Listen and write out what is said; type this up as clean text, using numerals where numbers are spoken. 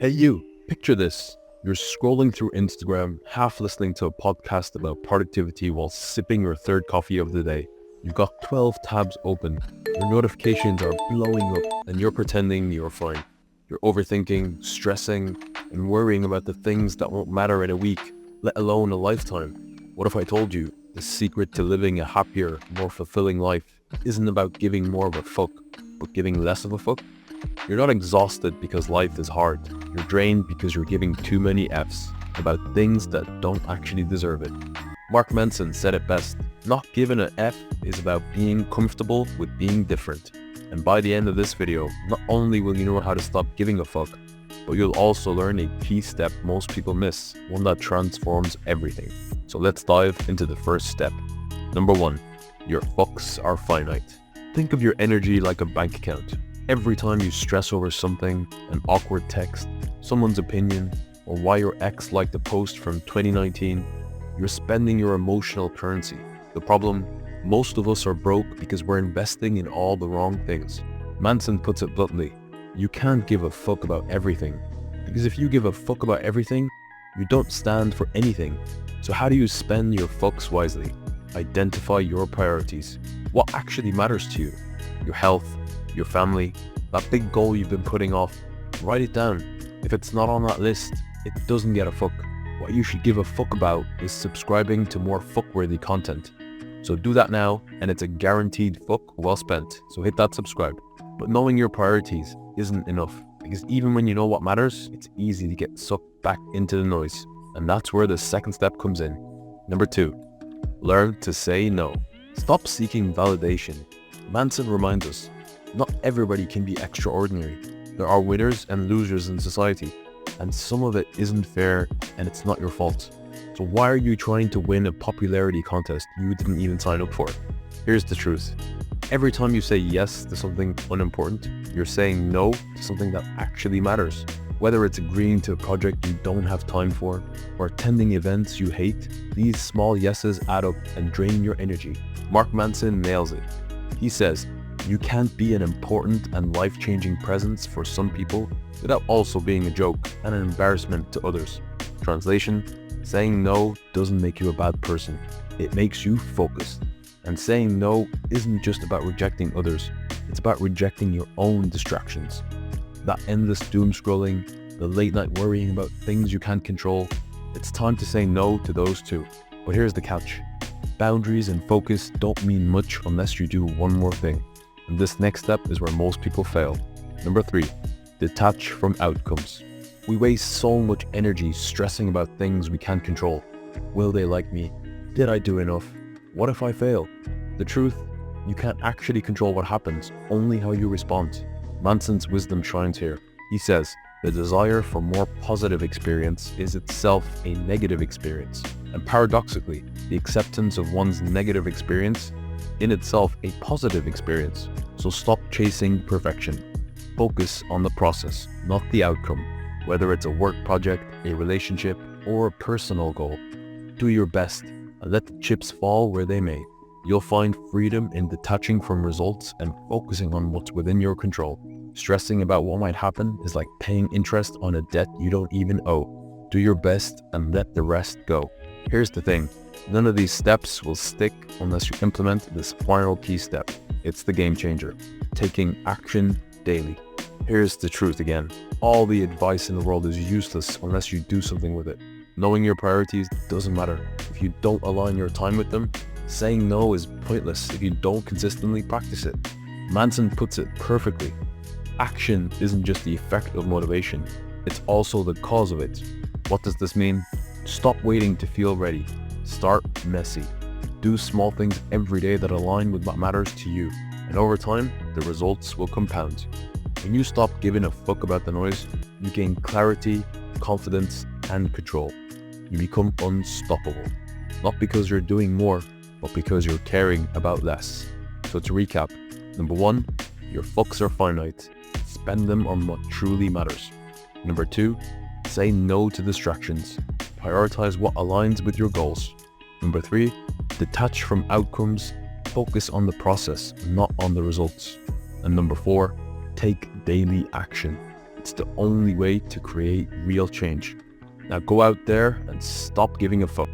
Hey you, picture this. You're scrolling through Instagram, half listening to a podcast about productivity while sipping your third coffee of the day. You've got 12 tabs open, your notifications are blowing up, and you're pretending you're fine. You're overthinking, stressing, and worrying about the things that won't matter in a week, let alone a lifetime. What if I told you the secret to living a happier, more fulfilling life isn't about giving more of a fuck, but giving less of a fuck? You're not exhausted because life is hard. You're drained because you're giving too many Fs about things that don't actually deserve it. Mark Manson said it best. Not giving an F is about being comfortable with being different. And by the end of this video, not only will you know how to stop giving a fuck, but you'll also learn a key step most people miss, one that transforms everything. So let's dive into the first step. Number 1, your fucks are finite. Think of your energy like a bank account. Every time you stress over something, an awkward text, someone's opinion, or why your ex liked a post from 2019, you're spending your emotional currency. The problem, most of us are broke because we're investing in all the wrong things. Manson puts it bluntly, you can't give a fuck about everything. Because if you give a fuck about everything, you don't stand for anything. So how do you spend your fucks wisely? Identify your priorities. What actually matters to you? Your health, your family, that big goal you've been putting off, write it down. If it's not on that list, it doesn't get a fuck. What you should give a fuck about is subscribing to more fuck-worthy content. So do that now, and it's a guaranteed fuck well spent. So hit that subscribe. But knowing your priorities isn't enough, because even when you know what matters, it's easy to get sucked back into the noise. And that's where the second step comes in. Number 2, learn to say no. Stop seeking validation. Manson reminds us, not everybody can be extraordinary. There are winners and losers in society, and some of it isn't fair and it's not your fault. So why are you trying to win a popularity contest you didn't even sign up for? Here's the truth. Every time you say yes to something unimportant, you're saying no to something that actually matters. Whether it's agreeing to a project you don't have time for, or attending events you hate, these small yeses add up and drain your energy. Mark Manson nails it. He says, you can't be an important and life-changing presence for some people without also being a joke and an embarrassment to others. Translation, saying no doesn't make you a bad person. It makes you focused. And saying no isn't just about rejecting others. It's about rejecting your own distractions. That endless doom scrolling, the late night worrying about things you can't control. It's time to say no to those too. But here's the catch. Boundaries and focus don't mean much unless you do one more thing. And this next step is where most people fail. Number 3, detach from outcomes. We waste so much energy stressing about things we can't control. Will they like me? Did I do enough? What if I fail? The truth, you can't actually control what happens, only how you respond. Manson's wisdom shines here. He says, the desire for more positive experience is itself a negative experience. And paradoxically, the acceptance of one's negative experience in itself a positive experience. So stop chasing perfection. Focus on the process, not the outcome. Whether it's a work project, a relationship, or a personal goal, do your best and let the chips fall where they may. You'll find freedom in detaching from results and focusing on what's within your control. Stressing about what might happen is like paying interest on a debt you don't even owe. Do your best and let the rest go. Here's the thing. None of these steps will stick unless you implement this final key step. It's the game changer. Taking action daily. Here's the truth again. All the advice in the world is useless unless you do something with it. Knowing your priorities doesn't matter if you don't align your time with them. Saying no is pointless if you don't consistently practice it. Manson puts it perfectly. Action isn't just the effect of motivation. It's also the cause of it. What does this mean? Stop waiting to feel ready. Start messy. Do small things every day that align with what matters to you. And over time, the results will compound. When you stop giving a fuck about the noise, you gain clarity, confidence, and control. You become unstoppable. Not because you're doing more, but because you're caring about less. So to recap, number 1, your fucks are finite. Spend them on what truly matters. Number 2, say no to distractions. Prioritize what aligns with your goals. Number 3, detach from outcomes. Focus on the process, not on the results. And number 4, take daily action. It It's the only way to create real change. Now go out there and stop giving a fuck.